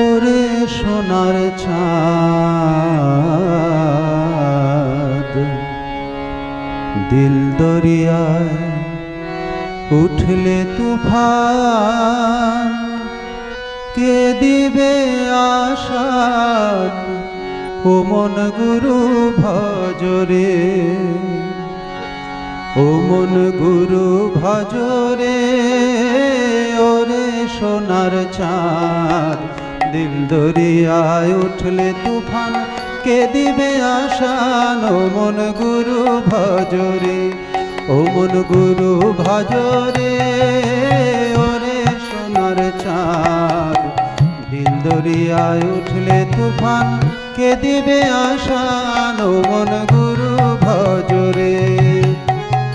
ওরে সোনার চাঁদ দিল দরিয়ায় উঠলে তুফান, কে দিবে আশার ও মন গুরু ভজরে, ও মন গুরু ভজরে। ওরে সোনার চাঁদ দিল দরিয়ায় উঠলে তুফান, কে দিবে আশান ও মন গুরু ভজরে, ও মন গুরু ভজরে। ওরে সোনার চাঁদ দিল দরিয়ায় উঠলে তুফান, কে দিবে আশান ও মন গুরু ভজরে।